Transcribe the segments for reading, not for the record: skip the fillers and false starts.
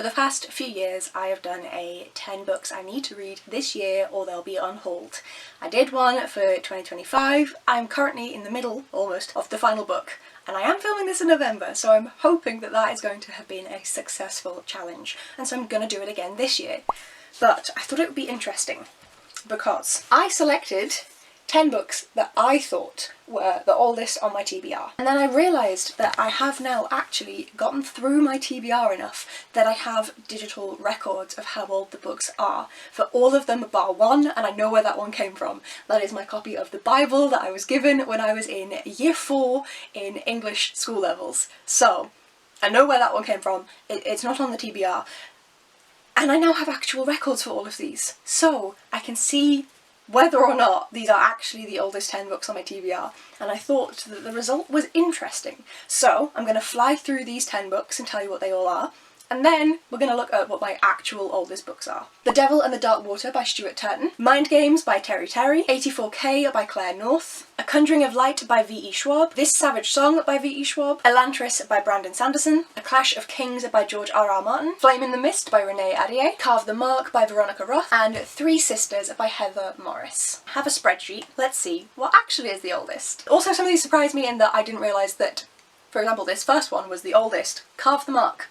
For the past few years I have done a 10 books I need to read this year or they'll be unhauled. I did one for 2025, I'm currently in the middle, almost, of the final book, and I am filming this in November, so I'm hoping that that is going to have been a successful challenge, and so I'm going to do it again this year. But I thought it would be interesting because I selected 10 books that I thought were the oldest on my TBR. And then I realised that I have now actually gotten through my TBR enough that I have digital records of how old the books are for all of them bar one, and I know where that one came from. That is my copy of the Bible that I was given when I was in year 4 in English school levels. So I know where that one came from, it's not on the TBR. And I now have actual records for all of these. So I can see whether or not these are actually the oldest 10 books on my TBR, and I thought that the result was interesting. So I'm going to fly through these 10 books and tell you what they all are, and then we're going to look at what my actual oldest books are. The Devil and the Dark Water by Stuart Turton, Mind Games by Teri, 84K by Claire North, A Conjuring of Light by V.E. Schwab, This Savage Song by V.E. Schwab, Elantris by Brandon Sanderson, A Clash of Kings by George R.R. Martin, Flame in the Mist by Renee Ahdieh, Carve the Mark by Veronica Roth, and Three Sisters by Heather Morris. I have a spreadsheet. Let's see what actually is the oldest. Also, some of these surprised me in that I didn't realise that, for example, this first one was the oldest. Carve the Mark.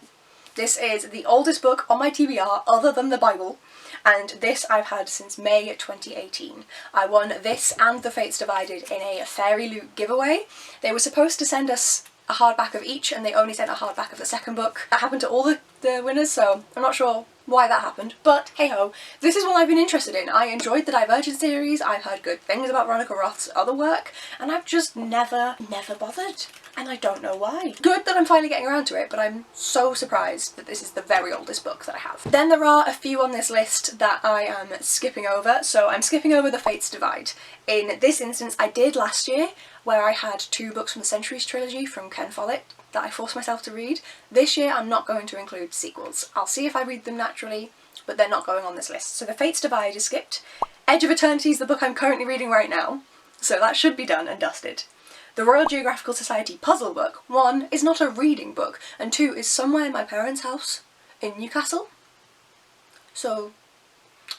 This is the oldest book on my TBR other than the Bible, and this I've had since May 2018. I won this and The Fates Divided in a Fairy Loot giveaway. They were supposed to send us a hardback of each, and they only sent a hardback of the second book. That happened to all the winners, so I'm not sure why that happened, but hey ho, this is what I've been interested in. I enjoyed the Divergent series, I've heard good things about Veronica Roth's other work, and I've just never bothered. And I don't know why. Good that I'm finally getting around to it, but I'm so surprised that this is the very oldest book that I have. Then there are a few on this list that I am skipping over, so I'm skipping over The Fates Divide. In this instance I did last year, where I had 2 books from the Centuries trilogy from Ken Follett that I forced myself to read. This year I'm not going to include sequels. I'll see if I read them naturally, but they're not going on this list. So The Fates Divide is skipped. Edge of Eternity is the book I'm currently reading right now, so that should be done and dusted. The Royal Geographical Society puzzle book, 1, is not a reading book, and 2, is somewhere in my parents' house in Newcastle. So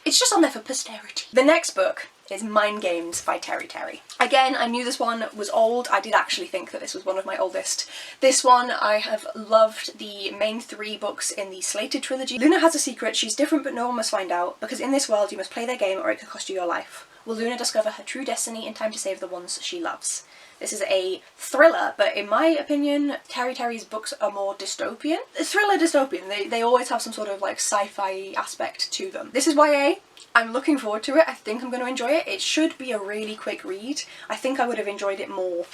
it's just on there for posterity. The next book is Mind Games by Teri. Again, I knew this one was old. I did actually think that this was one of my oldest. This one, I have loved the main 3 books in the Slated trilogy. Luna has a secret, she's different but no one must find out, because in this world you must play their game or it could cost you your life. Will Luna discover her true destiny in time to save the ones she loves? This is a thriller, but in my opinion, Teri's books are more dystopian. Thriller dystopian, they always have some sort of like sci-fi aspect to them. This is YA. I'm looking forward to it. I think I'm going to enjoy it. It should be a really quick read. I think I would have enjoyed it more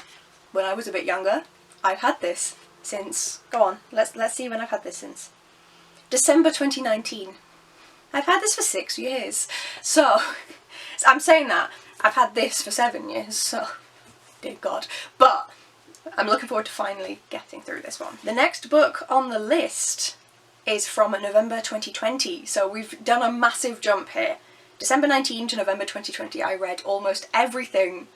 when I was a bit younger. I've had this since, go on, let's see when I've had this since. December 2019. I've had this for 6 years. So, I'm saying that, I've had this for 7 years, so dear God. But I'm looking forward to finally getting through this one. The next book on the list is from November 2020, so we've done a massive jump here. December 19 to November 2020 I read almost everything.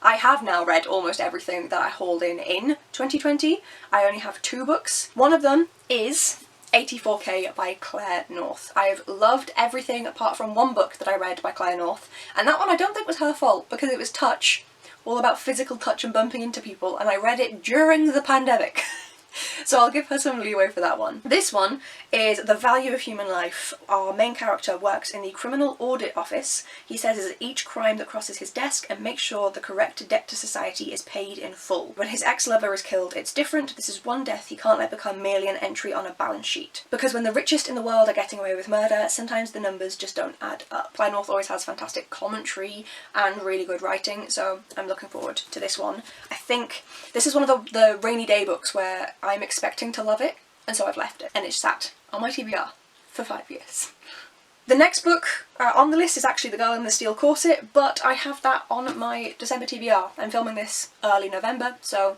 I have now read almost everything that I hauled in 2020. I only have 2 books. One of them is 84K by Claire North. I've loved everything apart from one book that I read by Claire North, and that one I don't think was her fault because it was touch, all about physical touch and bumping into people, and I read it during the pandemic. So I'll give her some leeway for that one. This one is The Value of Human Life. Our main character works in the Criminal Audit Office. He says each crime that crosses his desk and makes sure the correct debt to society is paid in full. When his ex-lover is killed, it's different. This is one death he can't let become merely an entry on a balance sheet. Because when the richest in the world are getting away with murder, sometimes the numbers just don't add up. Claire North always has fantastic commentary and really good writing, so I'm looking forward to this one. I think this is one of the rainy day books where I'm expecting to love it, and so I've left it, and it's sat on my TBR for 5 years. The next book on the list is actually The Girl in the Steel Corset, but I have that on my December TBR. I'm filming this early November, so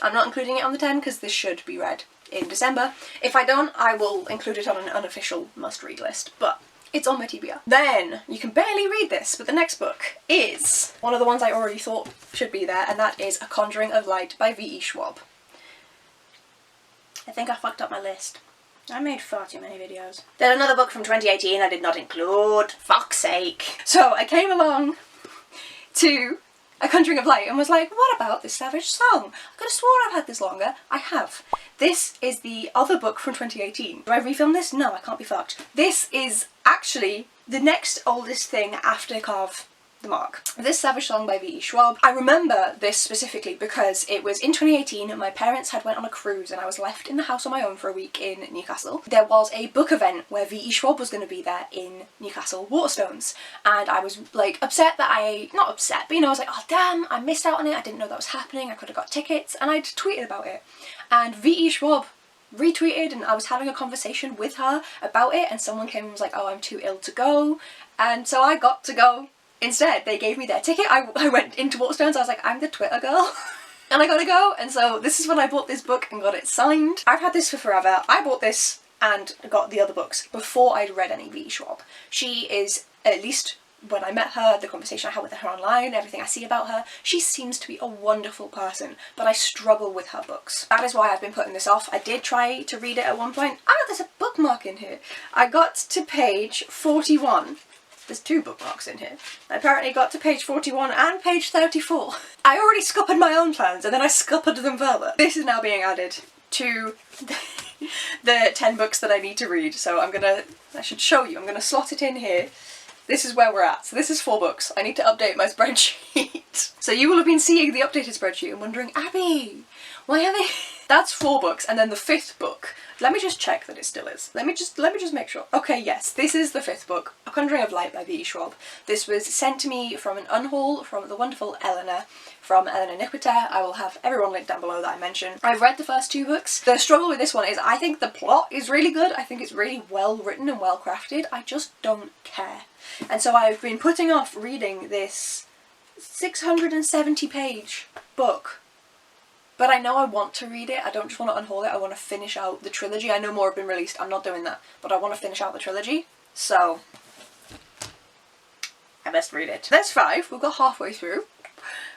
I'm not including it on the 10 because this should be read in December. If I don't, I will include it on an unofficial must-read list, but it's on my TBR. Then, you can barely read this, but the next book is one of the ones I already thought should be there, and that is A Conjuring of Light by V.E. Schwab. I think I fucked up my list. I made far too many videos. There's another book from 2018 I did not include. Fuck's sake. So I came along to A Conjuring of Light and was like, what about this Savage Song? I could have sworn I've had this longer. I have. This is the other book from 2018. Do I refilm this? No, I can't be fucked. This is actually the next oldest thing after Carve the Mark. This Savage Song by V.E. Schwab. I remember this specifically because it was in 2018 and my parents had went on a cruise and I was left in the house on my own for a week in Newcastle. There was a book event where V.E. Schwab was going to be there in Newcastle Waterstones, and I was like upset that not upset, but you know, I was like, oh damn, I missed out on it, I didn't know that was happening, I could have got tickets, and I'd tweeted about it. And V.E. Schwab retweeted, and I was having a conversation with her about it, and someone came and was like, oh, I'm too ill to go, and so I got to go. Instead, they gave me their ticket. I went into Waterstones, I was like, I'm the Twitter girl. And I gotta go, and so this is when I bought this book and got it signed. I've had this for forever. I bought this and got the other books before I'd read any V.E. Schwab. She is, at least when I met her, the conversation I had with her online, everything I see about her, she seems to be a wonderful person, but I struggle with her books. That is why I've been putting this off. I did try to read it at one point. Ah, there's a bookmark in here. I got to page 41. There's two bookmarks in here. I apparently got to page 41 and page 34. I already scuppered my own plans and then I scuppered them further. This is now being added to the 10 books that I need to read. So I should show you, I'm gonna slot it in here. This is where we're at. So this is 4 books. I need to update my spreadsheet. So you will have been seeing the updated spreadsheet and wondering, Abby, why have they... That's 4 books, and then the 5th book. Let me just check that it still is. Let me just make sure. Okay, yes, this is the 5th book, A Conjuring of Light by V.E. Schwab. This was sent to me from an unhaul from the wonderful Eleanor, from Eleanor Niquiter. I will have everyone linked down below that I mentioned. I've read the first 2 books. The struggle with this one is I think the plot is really good. I think it's really well written and well crafted. I just don't care. And so I've been putting off reading this 670 page book. But I know I want to read it. I don't just want to unhaul it, I want to finish out the trilogy. I know more have been released, I'm not doing that. But I want to finish out the trilogy, so I best read it. There's 5, we've got halfway through.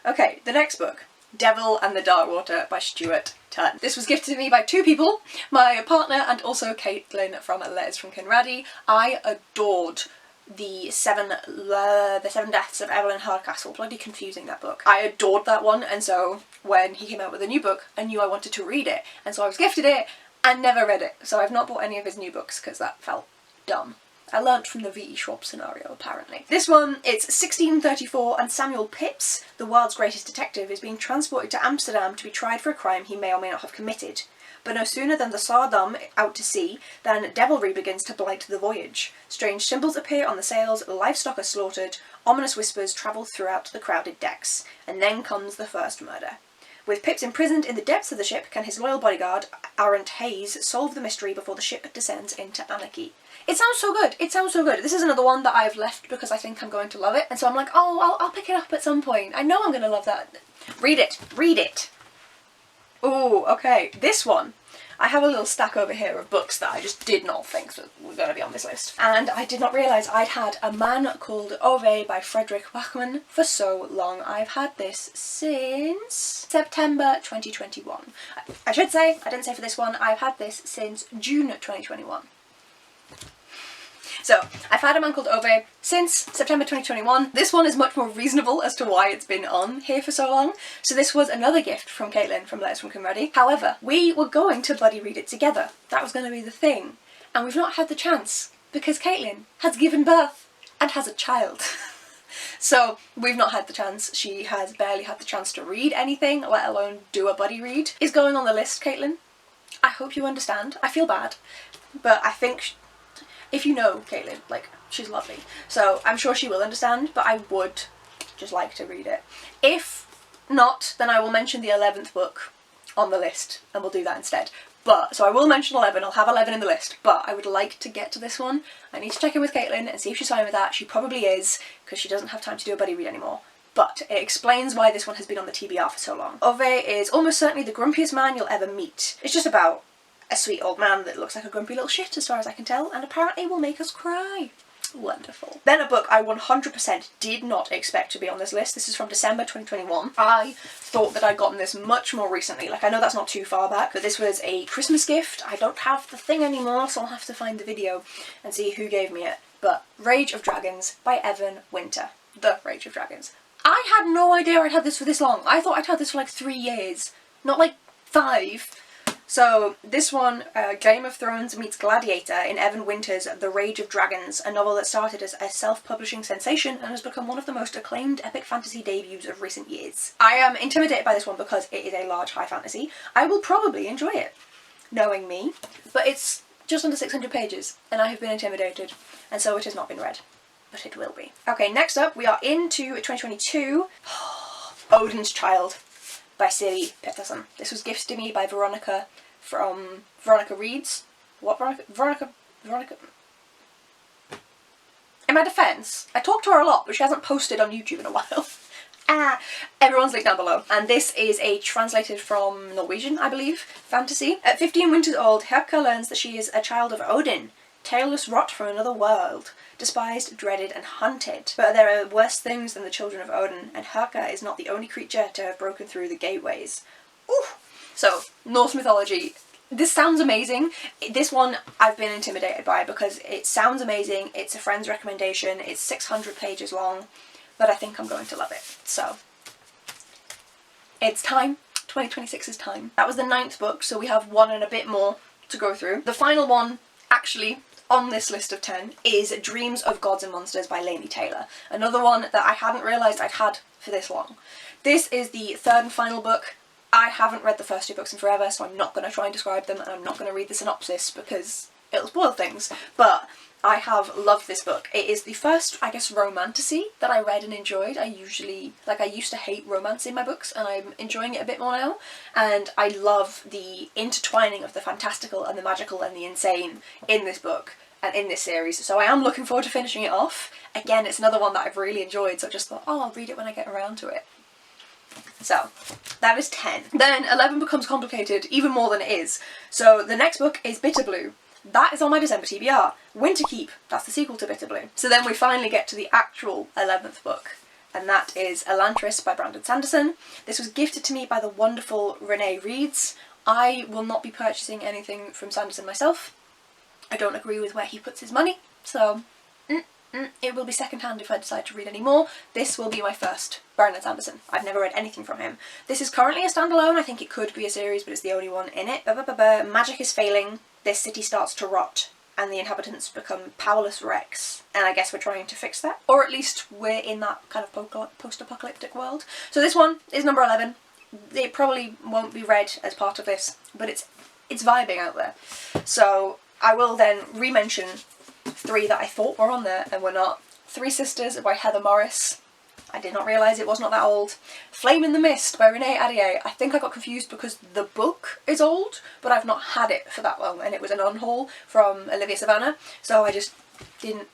Okay, the next book, Devil and the Darkwater by Stuart. Turton. This was gifted to me by 2 people, my partner and also Caitlin from Letters from Kinraddy. I adored the seven Deaths of Evelyn Hardcastle. Bloody confusing, that book. I adored that one, and so when he came out with a new book, I knew I wanted to read it, and so I was gifted it and never read it. So I've not bought any of his new books because that felt dumb. I learnt from the V.E. Schwab scenario, apparently. This one, it's 1634 and Samuel Pepys, the world's greatest detective, is being transported to Amsterdam to be tried for a crime he may or may not have committed. But no sooner than the Sardam out to sea, than devilry begins to blight the voyage. Strange symbols appear on the sails, livestock are slaughtered, ominous whispers travel throughout the crowded decks, and then comes the first murder. With Pipps imprisoned in the depths of the ship, can his loyal bodyguard, Arent Hayes, solve the mystery before the ship descends into anarchy? It sounds so good, it sounds so good. This is another one that I've left because I think I'm going to love it, and so I'm like, oh, I'll pick it up at some point. I know I'm going to love that. Read it, read it. Ooh, okay, this one. I have a little stack over here of books that I just did not think were going to be on this list. And I did not realise I'd had A Man Called Ove by Fredrik Backman for so long. I've had this since September 2021. I should say, I didn't say for this one, I've had this since June 2021. So, I've had A Man Called Ove since September 2021. This one is much more reasonable as to why it's been on here for so long. So this was another gift from Caitlin from Letters from Kinraddy. However, we were going to buddy read it together. That was going to be the thing. And we've not had the chance because Caitlin has given birth and has a child. So we've not had the chance. She has barely had the chance to read anything, let alone do a buddy read. Is going on the list, Caitlin. I hope you understand. I feel bad, but I think if you know Caitlin, like, she's lovely. So I'm sure she will understand, but I would just like to read it. If not, then I will mention the 11th book on the list, and we'll do that instead. But, so I will mention 11, I'll have 11 in the list, but I would like to get to this one. I need to check in with Caitlin and see if she's fine with that. She probably is, because she doesn't have time to do a buddy read anymore. But it explains why this one has been on the TBR for so long. Ove is almost certainly the grumpiest man you'll ever meet. It's just about a sweet old man that looks like a grumpy little shit as far as I can tell, and apparently will make us cry. Wonderful. Then a book I 100% did not expect to be on this list. This is from December 2021. I thought that I'd gotten this much more recently. Like, I know that's not too far back, but this was a Christmas gift. I don't have the thing anymore, so I'll have to find the video and see who gave me it. But Rage of Dragons by Evan Winter. The Rage of Dragons. I had no idea I'd had this for this long. I thought I'd had this for like 3 years, not like 5. So this one, Game of Thrones meets Gladiator in Evan Winter's The Rage of Dragons, a novel that started as a self-publishing sensation and has become one of the most acclaimed epic fantasy debuts of recent years. I am intimidated by this one because it is a large high fantasy. I will probably enjoy it, knowing me, but it's just under 600 pages and I have been intimidated, and so it has not been read, but it will be. Okay, next up we are into 2022, Odin's Child by Siri Peterson. This was gifted to me by Veronica from Veronica Reads. What Veronica? In my defence, I talk to her a lot, but she hasn't posted on YouTube in a while. Everyone's linked down below. And this is a translated from Norwegian, I believe, fantasy. At 15 winters old, Herka learns that she is a child of Odin, tailless rot from another world, despised, dreaded and hunted. But there are worse things than the children of Odin, and Herka is not the only creature to have broken through the gateways. Ooh. So, Norse mythology. This sounds amazing. This one I've been intimidated by because it sounds amazing, it's a friend's recommendation, it's 600 pages long, but I think I'm going to love it. So, it's time. 2026 is time. That was the 9th book, so we have 1 and a bit more to go through. The final one, actually, on this list of 10 is Dreams of Gods and Monsters by Laini Taylor. Another one that I hadn't realised I'd had for this long. This is the 3rd and final book. I haven't read the first 2 books in forever, so I'm not going to try and describe them, and I'm not going to read the synopsis because it'll spoil things, but I have loved this book. It is the first, I guess, romantasy that I read and enjoyed. I used to hate romance in my books, and I'm enjoying it a bit more now, and I love the intertwining of the fantastical and the magical and the insane in this book and in this series, so I am looking forward to finishing it off. Again, it's another one that I've really enjoyed, so I just thought, oh, I'll read it when I get around to it. So, that is 10. Then 11 becomes complicated even more than it is. So the next book is Bitter Blue. That is on my December TBR. Winterkeep, that's the sequel to Bitter Blue. So then we finally get to the actual 11th book, and that is Elantris by Brandon Sanderson. This was gifted to me by the wonderful Renee Reads. I will not be purchasing anything from Sanderson myself. I don't agree with where he puts his money, so it will be second-hand if I decide to read any more. This will be my first Brandon Sanderson. I've never read anything from him. This is currently a standalone. I think it could be a series, but it's the only one in it. Magic is failing. This city starts to rot, and the inhabitants become powerless wrecks. And I guess we're trying to fix that. Or at least we're in that kind of post-apocalyptic world. So this one is number 11. It probably won't be read as part of this, but it's vibing out there. So I will then re-mention 3 that I thought were on there and were not. 3 Sisters by Heather Morris. I did not realise it was not that old. Flame in the Mist by Renee Ahdieh. I think I got confused because the book is old, but I've not had it for that long, and it was an unhaul from Olivia Savannah, so I just didn't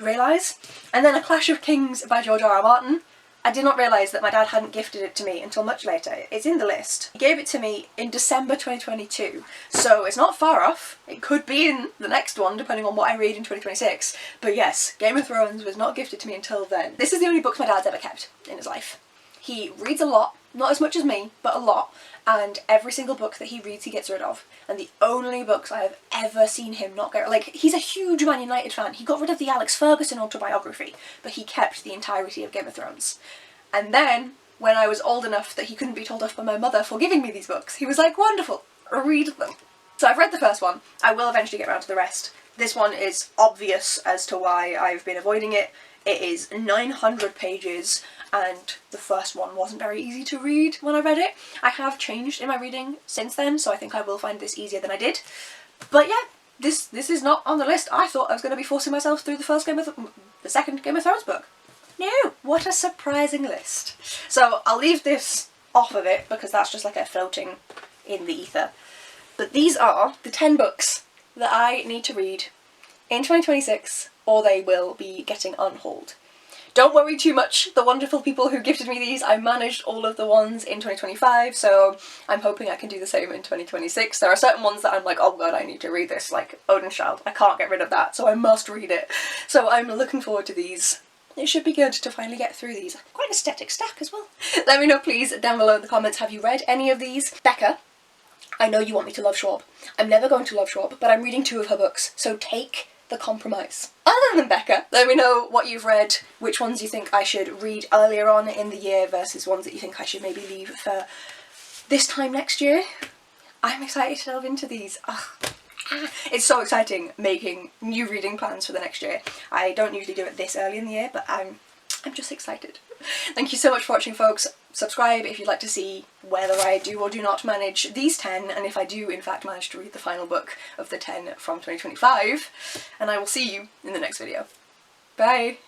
realise. And then A Clash of Kings by George R.R. Martin. I did not realise that my dad hadn't gifted it to me until much later. It's in the list. He gave it to me in December 2022, so it's not far off. It could be in the next one, depending on what I read in 2026. But yes, Game of Thrones was not gifted to me until then. This is the only book my dad's ever kept in his life. He reads a lot, not as much as me, but a lot, and every single book that he reads he gets rid of. And the only books I have ever seen him not get, like, he's a huge Man United fan. He got rid of the Alex Ferguson autobiography, but he kept the entirety of Game of Thrones. And then, when I was old enough that he couldn't be told off by my mother for giving me these books, he was like, wonderful, read them. So I've read the first one. I will eventually get around to the rest. This one is obvious as to why I've been avoiding it. It is 900 pages, and the first one wasn't very easy to read when I read it. I have changed in my reading since then, so I think I will find this easier than I did. But yeah, this is not on the list. I thought I was going to be forcing myself through the second Game of Thrones book. No, what a surprising list. So I'll leave this off of it because that's just like a floating in the ether. But these are the 10 books that I need to read in 2026, or they will be getting unhauled. don't worry too much. The wonderful people who gifted me these, I managed all of the ones in 2025, so I'm hoping I can do the same in 2026. There are certain ones that I'm like, oh god, I need to read this, like Odin Child. I can't get rid of that, so I must read it. So I'm looking forward to these. It should be good to finally get through these. Quite an aesthetic stack as well. Let me know please down below in the comments, have you read any of these? Becca, I know you want me to love Schwab. I'm never going to love Schwab, but I'm reading 2 of her books, so take the compromise. Other than Becca, let me know what you've read, which ones you think I should read earlier on in the year versus ones that you think I should maybe leave for this time next year. I'm excited to delve into these. Ugh. It's so exciting making new reading plans for the next year. I don't usually do it this early in the year, but I'm just excited. Thank you so much for watching, folks. Subscribe if you'd like to see whether I do or do not manage these 10, and if I do in fact manage to read the final book of the 10 from 2025. And I will see you in the next video. Bye!